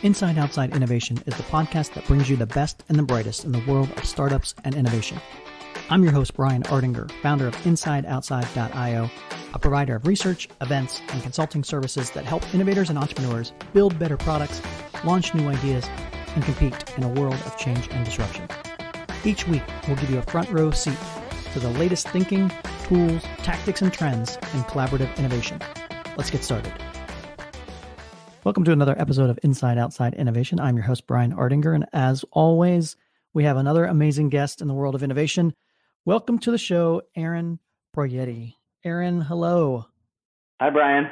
Inside Outside Innovation is the podcast that brings you the best and the brightest in the world of startups and innovation. I'm your host, Brian Ardinger, founder of InsideOutside.io, a provider of research, events, and consulting services that help innovators and entrepreneurs build better products, launch new ideas, and compete in a world of change and disruption. Each week, we'll give you a front row seat to the latest thinking, tools, tactics, and trends in collaborative innovation. Let's get started. Welcome to another episode of Inside Outside Innovation. I'm your host, Brian Ardinger, and as always, we have another amazing guest in the world of innovation. Welcome to the show, Aaron Proietti. Aaron, hello. Hi, Brian.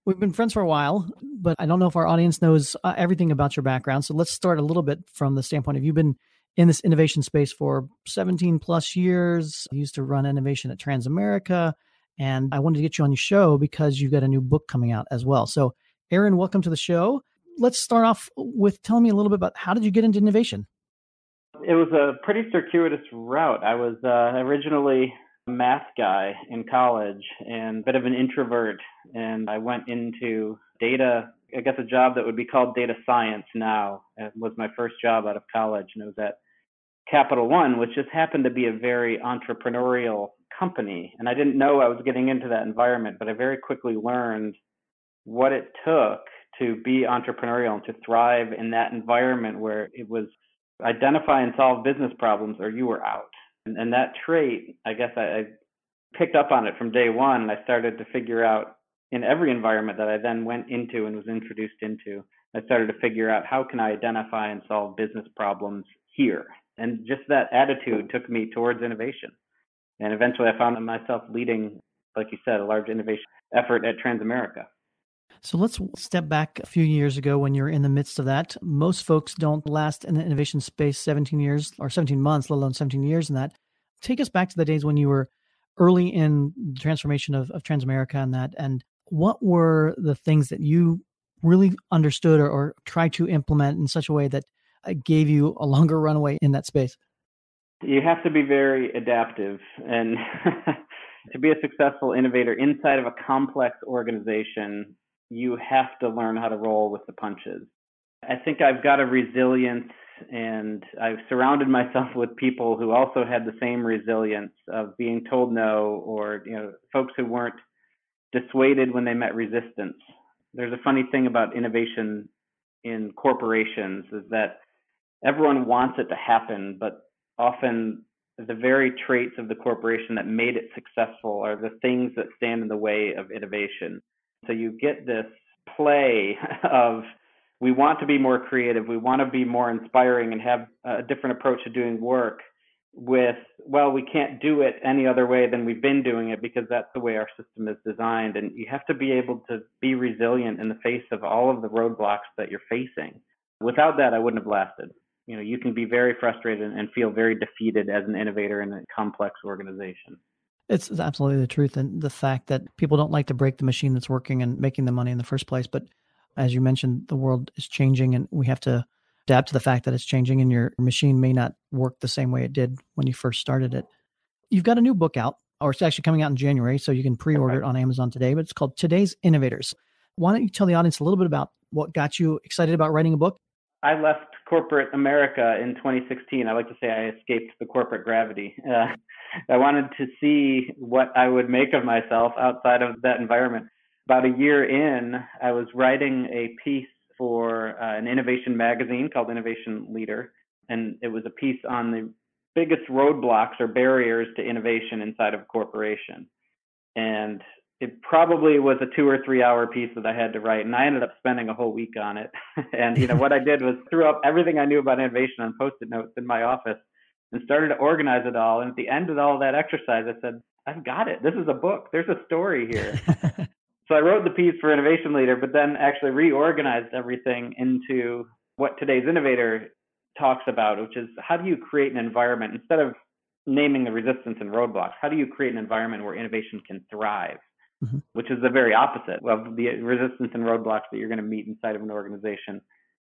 We've been friends for a while, but I don't know if our audience knows everything about your background. So let's start a little bit from the standpoint of you've been in this innovation space for 17 plus years. You used to run innovation at Transamerica, and I wanted to get you on your show because you've got a new book coming out as well. So Aaron, welcome to the show. Let's start off with telling me a little bit about how did you get into innovation? It was a pretty circuitous route. I was originally a math guy in college and a bit of an introvert. And I went into data, I guess a job that would be called data science now. It was my first job out of college. And it was at Capital One, which just happened to be a very entrepreneurial company. And I didn't know I was getting into that environment, but I very quickly learned what it took to be entrepreneurial and to thrive in that environment where it was identify and solve business problems or you were out. And that trait, I guess I picked up on it from day one, and I started to figure out in every environment that I then went into and was introduced into, I started to figure out how can I identify and solve business problems here. And just that attitude took me towards innovation. And eventually I found myself leading, like you said, a large innovation effort at Transamerica. So let's step back a few years ago when you're in the midst of that. Most folks don't last in the innovation space 17 years or 17 months, let alone 17 years in that. Take us back to the days when you were early in the transformation of Transamerica and that. And what were the things that you really understood or tried to implement in such a way that gave you a longer runway in that space? You have to be very adaptive and to be a successful innovator inside of a complex organization, you have to learn how to roll with the punches. I think I've got a resilience, and I've surrounded myself with people who also had the same resilience of being told no, or folks who weren't dissuaded when they met resistance. There's a funny thing about innovation in corporations is that everyone wants it to happen, but often the very traits of the corporation that made it successful are the things that stand in the way of innovation. So you get this play of we want to be more creative, we want to be more inspiring and have a different approach to doing work with, well, we can't do it any other way than we've been doing it because that's the way our system is designed. And you have to be able to be resilient in the face of all of the roadblocks that you're facing. Without that, I wouldn't have lasted. You can be very frustrated and feel very defeated as an innovator in a complex organization. It's absolutely the truth. And the fact that people don't like to break the machine that's working and making the money in the first place. But as you mentioned, the world is changing and we have to adapt to the fact that it's changing and your machine may not work the same way it did when you first started it. You've got a new book out, or it's actually coming out in January, so you can pre-order it on Amazon today, but it's called Today's Innovators. Why don't you tell the audience a little bit about what got you excited about writing a book? I left corporate America in 2016. I like to say I escaped the corporate gravity. I wanted to see what I would make of myself outside of that environment. About a year in, I was writing a piece for an innovation magazine called Innovation Leader. And it was a piece on the biggest roadblocks or barriers to innovation inside of a corporation. And it probably was a 2 or 3 hour piece that I had to write. And I ended up spending a whole week on it. And what I did was threw up everything I knew about innovation on Post-it notes in my office and started to organize it all. And at the end of all that exercise, I said, I've got it. This is a book. There's a story here. So I wrote the piece for Innovation Leader, but then actually reorganized everything into what Today's Innovator talks about, which is how do you create an environment, instead of naming the resistance and roadblocks, how do you create an environment where innovation can thrive? Mm-hmm. Which is the very opposite of the resistance and roadblocks that you're going to meet inside of an organization.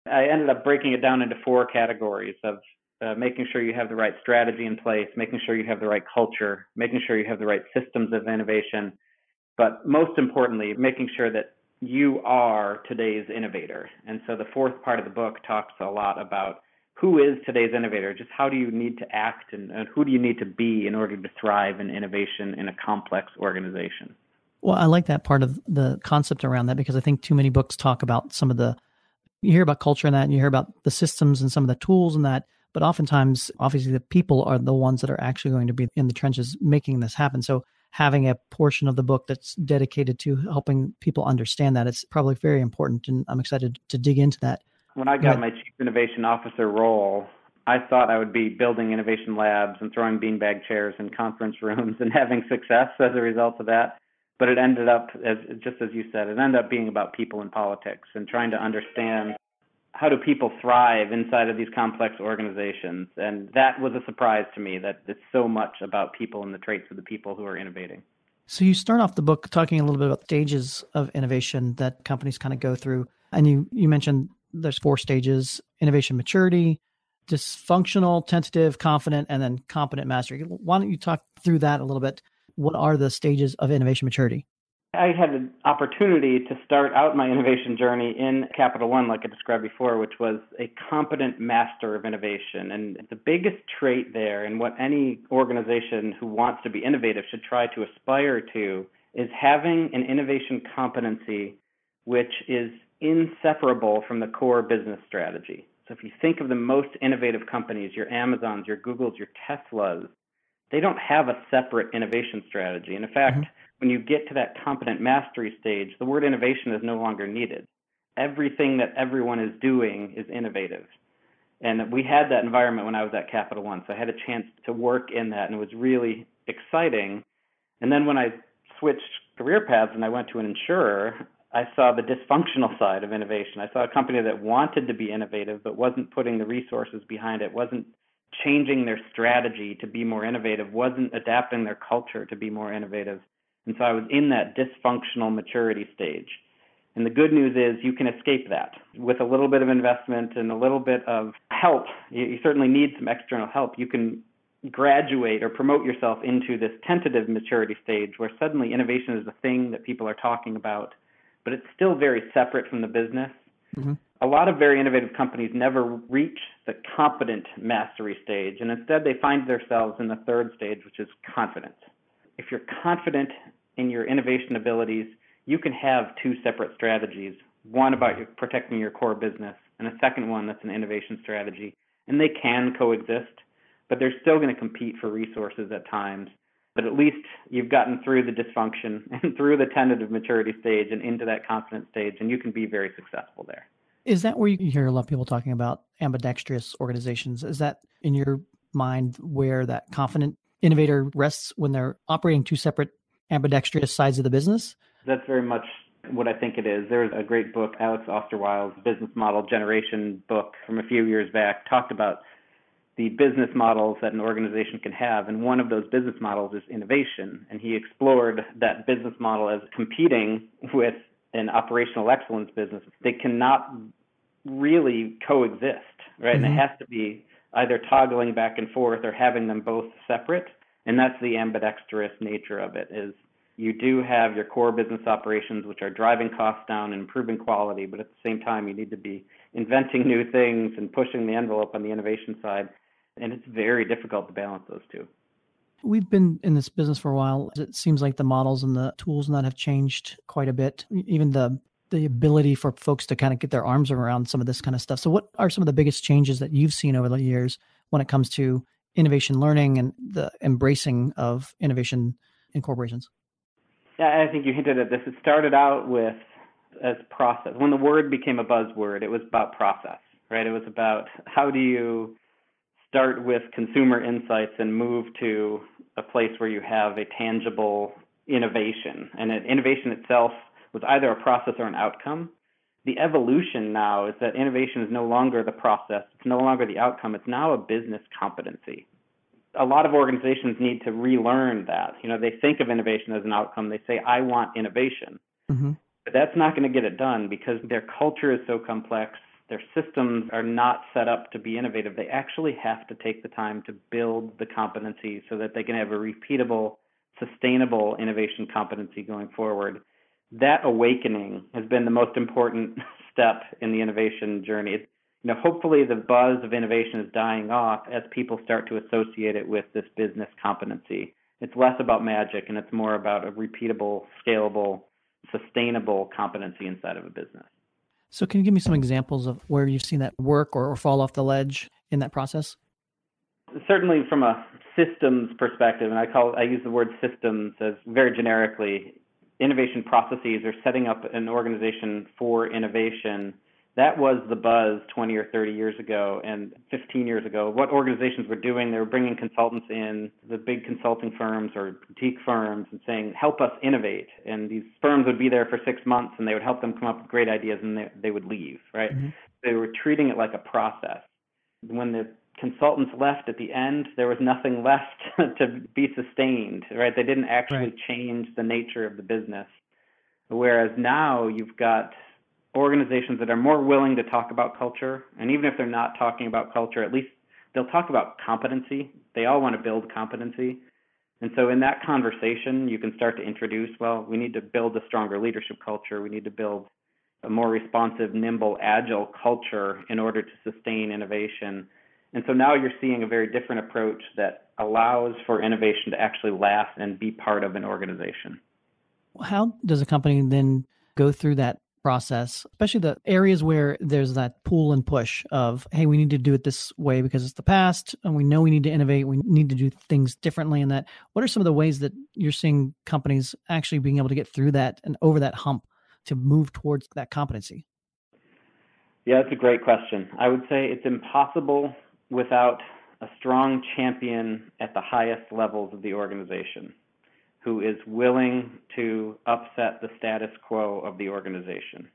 I ended up breaking it down into 4 categories of making sure you have the right strategy in place, making sure you have the right culture, making sure you have the right systems of innovation, but most importantly, making sure that you are today's innovator. And so the fourth part of the book talks a lot about who is today's innovator, just how do you need to act and who do you need to be in order to thrive in innovation in a complex organization. Well, I like that part of the concept around that, because I think too many books talk about some of the, you hear about culture and that, and you hear about the systems and some of the tools and that, but oftentimes, obviously, the people are the ones that are actually going to be in the trenches making this happen. So having a portion of the book that's dedicated to helping people understand that, it's probably very important, and I'm excited to dig into that. When I got my chief innovation officer role, I thought I would be building innovation labs and throwing beanbag chairs in conference rooms and having success as a result of that. But it ended up, just as you said, it ended up being about people and politics and trying to understand how do people thrive inside of these complex organizations. And that was a surprise to me, that it's so much about people and the traits of the people who are innovating. So you start off the book talking a little bit about stages of innovation that companies kind of go through. And you mentioned there's 4 stages: innovation maturity, dysfunctional, tentative, confident, and then competent mastery. Why don't you talk through that a little bit? What are the stages of innovation maturity? I had an opportunity to start out my innovation journey in Capital One, like I described before, which was a competent master of innovation. And the biggest trait there, and what any organization who wants to be innovative should try to aspire to, is having an innovation competency which is inseparable from the core business strategy. So if you think of the most innovative companies, your Amazons, your Googles, your Teslas, they don't have a separate innovation strategy. And in fact, when you get to that competent mastery stage, the word innovation is no longer needed. Everything that everyone is doing is innovative. And we had that environment when I was at Capital One, so I had a chance to work in that, and it was really exciting. And then when I switched career paths and I went to an insurer, I saw the dysfunctional side of innovation. I saw a company that wanted to be innovative but wasn't putting the resources behind it, wasn't changing their strategy to be more innovative, wasn't adapting their culture to be more innovative. And so I was in that dysfunctional maturity stage. And the good news is you can escape that with a little bit of investment and a little bit of help. You certainly need some external help. You can graduate or promote yourself into this tentative maturity stage where suddenly innovation is the thing that people are talking about, but it's still very separate from the business. A lot of very innovative companies never reach the competent mastery stage, and instead they find themselves in the third stage, which is confidence. If you're confident in your innovation abilities, you can have 2 separate strategies, one about protecting your core business and a second one that's an innovation strategy, and they can coexist, but they're still going to compete for resources at times. But at least you've gotten through the dysfunction and through the tentative maturity stage and into that confident stage, and you can be very successful there. Is that where you hear a lot of people talking about ambidextrous organizations? Is that, in your mind, where that confident innovator rests when they're operating 2 separate ambidextrous sides of the business? That's very much what I think it is. There's a great book, Alex Osterwild's Business Model Generation book from a few years back, talked about the business models that an organization can have. And one of those business models is innovation. And he explored that business model as competing with an operational excellence business. They cannot really coexist, right? And it has to be either toggling back and forth or having them both separate. And that's the ambidextrous nature of it, is you do have your core business operations, which are driving costs down and improving quality, but at the same time, you need to be inventing new things and pushing the envelope on the innovation side. And it's very difficult to balance those 2. We've been in this business for a while. It seems like the models and the tools and that have changed quite a bit. Even the ability for folks to kind of get their arms around some of this kind of stuff. So what are some of the biggest changes that you've seen over the years when it comes to innovation learning and the embracing of innovation in corporations? Yeah, I think you hinted at this. It started out with as process. When the word became a buzzword, it was about process, right? It was about how do you start with consumer insights and move to a place where you have a tangible innovation. And innovation itself was either a process or an outcome. The evolution now is that innovation is no longer the process. It's no longer the outcome. It's now a business competency. A lot of organizations need to relearn that. They think of innovation as an outcome. They say, I want innovation. But that's not going to get it done because their culture is so complex. Their systems are not set up to be innovative. They actually have to take the time to build the competency so that they can have a repeatable, sustainable innovation competency going forward. that awakening has been the most important step in the innovation journey. Hopefully the buzz of innovation is dying off as people start to associate it with this business competency. It's less about magic and it's more about a repeatable, scalable, sustainable competency inside of a business. So can you give me some examples of where you've seen that work or fall off the ledge in that process? Certainly from a systems perspective, and I use the word systems as very generically, innovation processes or setting up an organization for innovation. That was the buzz 20 or 30 years ago and 15 years ago. What organizations were doing, they were bringing consultants in, the big consulting firms or boutique firms, and saying, help us innovate. And these firms would be there for 6 months and they would help them come up with great ideas and they would leave, right? Mm-hmm. They were treating it like a process. When the consultants left at the end, there was nothing left to be sustained, right? They didn't actually change the nature of the business. Whereas now you've got organizations that are more willing to talk about culture. And even if they're not talking about culture, at least they'll talk about competency. They all want to build competency. And so in that conversation, you can start to introduce, well, we need to build a stronger leadership culture. We need to build a more responsive, nimble, agile culture in order to sustain innovation. And so now you're seeing a very different approach that allows for innovation to actually last and be part of an organization. How does a company then go through that process, especially the areas where there's that pull and push of, hey, we need to do it this way because it's the past and we know we need to innovate, we need to do things differently in that. What are some of the ways that you're seeing companies actually being able to get through that and over that hump to move towards that competency? Yeah, that's a great question. I would say it's impossible without a strong champion at the highest levels of the organization who is willing to upset the status quo of the organization.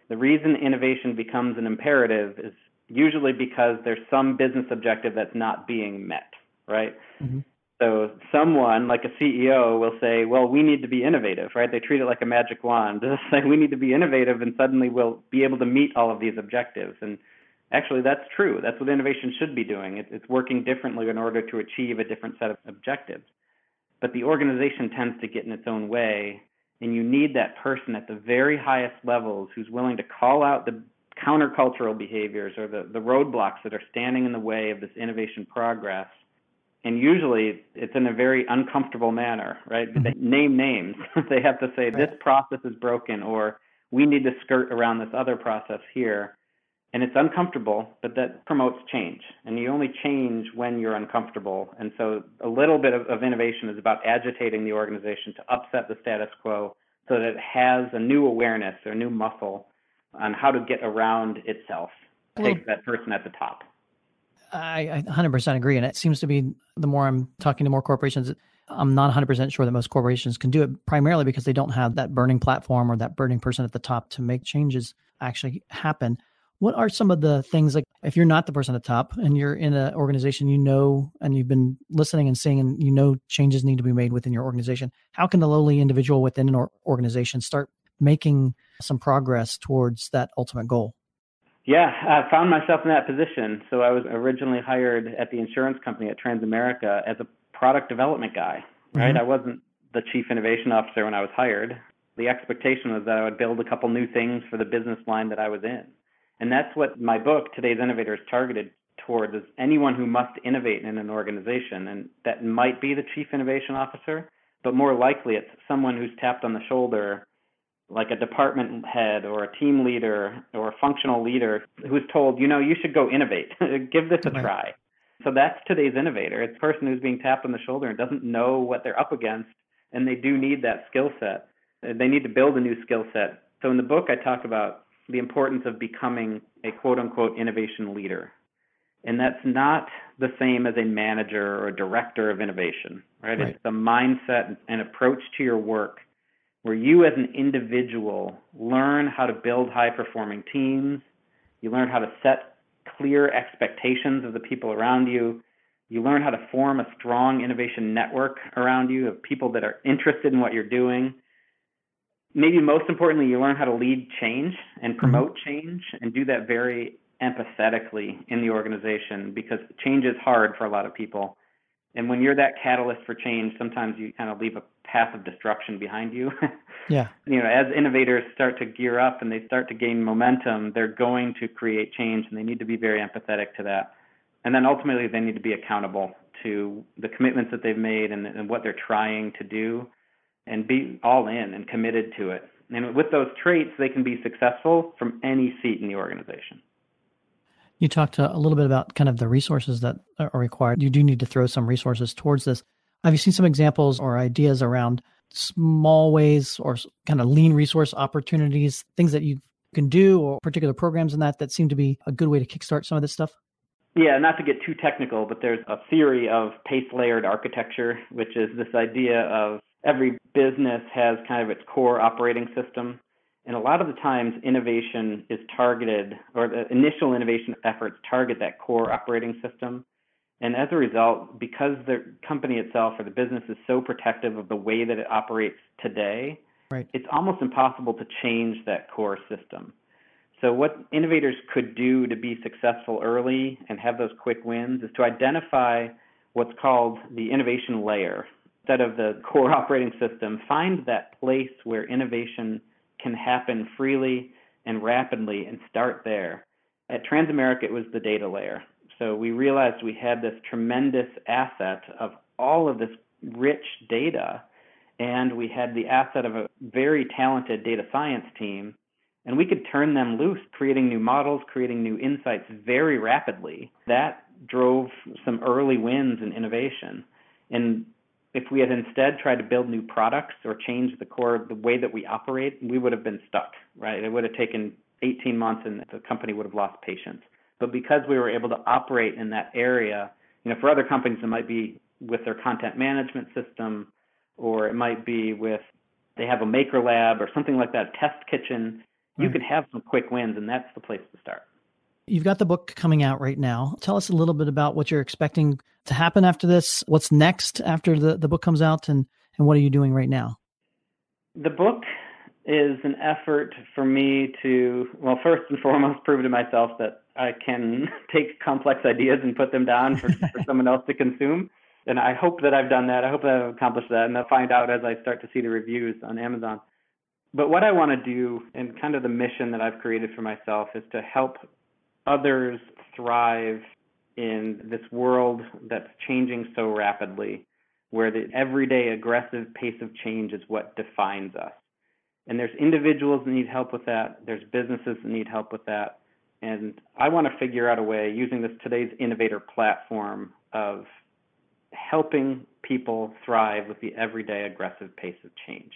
The reason innovation becomes an imperative is usually because there's some business objective that's not being met, right? Mm-hmm. So someone like a CEO will say, well, we need to be innovative, right? They treat it like a magic wand. They'll say we need to be innovative and suddenly we'll be able to meet all of these objectives. And actually that's true. That's what innovation should be doing. It's working differently in order to achieve a different set of objectives. But the organization tends to get in its own way, and you need that person at the very highest levels who's willing to call out the countercultural behaviors or the roadblocks that are standing in the way of this innovation progress. And usually it's in a very uncomfortable manner, right? Mm-hmm. They name names. They have to say, this process is broken, or we need to skirt around this other process here. And it's uncomfortable, but that promotes change. And you only change when you're uncomfortable. And so a little bit of innovation is about agitating the organization to upset the status quo so that it has a new awareness or a new muscle on how to get around itself. Take that person at the top. I 100% agree. And it seems to be the more I'm talking to more corporations, I'm not 100% sure that most corporations can do it primarily because they don't have that burning platform or that burning person at the top to make changes actually happen. What are some of the things, like if you're not the person at the top and you're in an organization, and you've been listening and seeing, and changes need to be made within your organization, how can the lowly individual within an organization start making some progress towards that ultimate goal? Yeah, I found myself in that position. So I was originally hired at the insurance company at Transamerica as a product development guy, right? Mm-hmm. I wasn't the chief innovation officer when I was hired. The expectation was that I would build a couple new things for the business line that I was in. And that's what my book, Today's Innovator, is targeted towards, is anyone who must innovate in an organization. And that might be the chief innovation officer, but more likely it's someone who's tapped on the shoulder, like a department head or a team leader or a functional leader who's told, you should go innovate. Give this a try. So that's today's innovator. It's a person who's being tapped on the shoulder and doesn't know what they're up against, and they do need that skill set. They need to build a new skill set. So in the book, I talk about the importance of becoming a quote-unquote innovation leader. And that's not the same as a manager or a director of innovation, right? It's a mindset and approach to your work where you as an individual learn how to build high-performing teams. You learn how to set clear expectations of the people around you. You learn how to form a strong innovation network around you of people that are interested in what you're doing. Maybe most importantly, you learn how to lead change and promote change and do that very empathetically in the organization, because change is hard for a lot of people. And when you're that catalyst for change, sometimes you kind of leave a path of destruction behind you. Yeah. As innovators start to gear up and they start to gain momentum, they're going to create change, and they need to be very empathetic to that. And then ultimately, they need to be accountable to the commitments that they've made and what they're trying to do, and be all in and committed to it. And with those traits, they can be successful from any seat in the organization. You talked a little bit about kind of the resources that are required. You do need to throw some resources towards this. Have you seen some examples or ideas around small ways or kind of lean resource opportunities, things that you can do, or particular programs in that seem to be a good way to kickstart some of this stuff? Yeah, not to get too technical, but there's a theory of pace-layered architecture, which is this idea of every business has kind of its core operating system. And a lot of the times innovation is targeted, or the initial innovation efforts target that core operating system. And as a result, because the company itself or the business is so protective of the way that it operates today, right, it's almost impossible to change that core system. So what innovators could do to be successful early and have those quick wins is to identify what's called the innovation layer. Instead of the core operating system, find that place where innovation can happen freely and rapidly, and start there. At Transamerica, it was the data layer. So we realized we had this tremendous asset of all of this rich data, and we had the asset of a very talented data science team, and we could turn them loose, creating new models, creating new insights very rapidly. That drove some early wins in innovation. And if we had instead tried to build new products or change the core, the way that we operate, we would have been stuck, right? It would have taken 18 months and the company would have lost patience. But because we were able to operate in that area, for other companies, it might be with their content management system, or it might be with, they have a maker lab or something like that, a test kitchen. You could have some quick wins, and that's the place to start. You've got the book coming out right now. Tell us a little bit about what you're expecting to happen after this. What's next after the book comes out, and what are you doing right now? The book is an effort for me to, well, first and foremost, prove to myself that I can take complex ideas and put them down for someone else to consume. And I hope that I've done that. I hope that I've accomplished that, and I'll find out as I start to see the reviews on Amazon. But what I want to do, and kind of the mission that I've created for myself, is to help others thrive in this world that's changing so rapidly, where the everyday aggressive pace of change is what defines us. And there's individuals that need help with that. There's businesses that need help with that. And I want to figure out a way, using this today's Innovator platform, of helping people thrive with the everyday aggressive pace of change.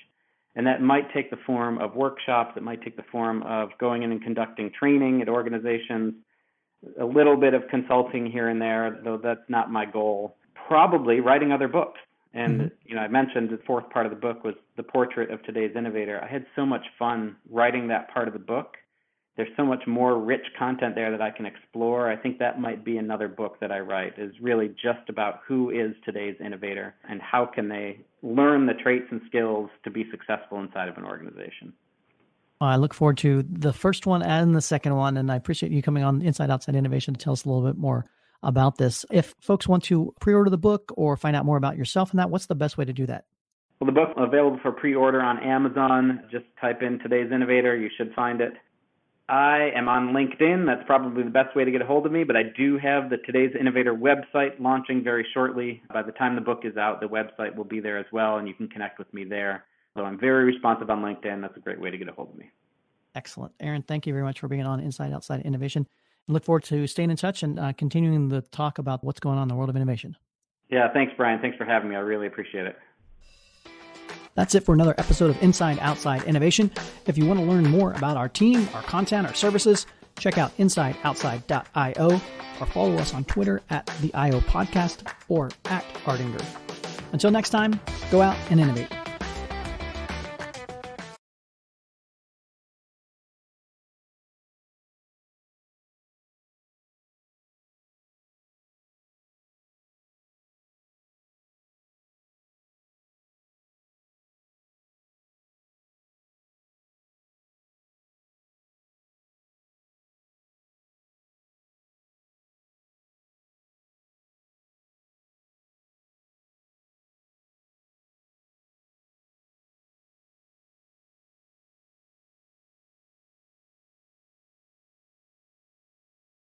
And that might take the form of workshops. It might take the form of going in and conducting training at organizations, a little bit of consulting here and there, though that's not my goal. Probably writing other books. And, I mentioned the fourth part of the book was the portrait of today's innovator. I had so much fun writing that part of the book. There's so much more rich content there that I can explore. I think that might be another book that I write, is really just about who is today's innovator and how can they learn the traits and skills to be successful inside of an organization. I look forward to the first one and the second one, and I appreciate you coming on Inside Outside Innovation to tell us a little bit more about this. If folks want to pre-order the book or find out more about yourself and that, what's the best way to do that? Well, the book's available for pre-order on Amazon. Just type in Today's Innovator. You should find it. I am on LinkedIn. That's probably the best way to get a hold of me, but I do have the Today's Innovator website launching very shortly. By the time the book is out, the website will be there as well, and you can connect with me there. So I'm very responsive on LinkedIn. That's a great way to get a hold of me. Excellent. Aaron, thank you very much for being on Inside Outside Innovation. I look forward to staying in touch and continuing the talk about what's going on in the world of innovation. Yeah, thanks, Brian. Thanks for having me. I really appreciate it. That's it for another episode of Inside Outside Innovation. If you want to learn more about our team, our content, our services, check out insideoutside.io or follow us on Twitter at the IO Podcast or at Ardinger. Until next time, go out and innovate.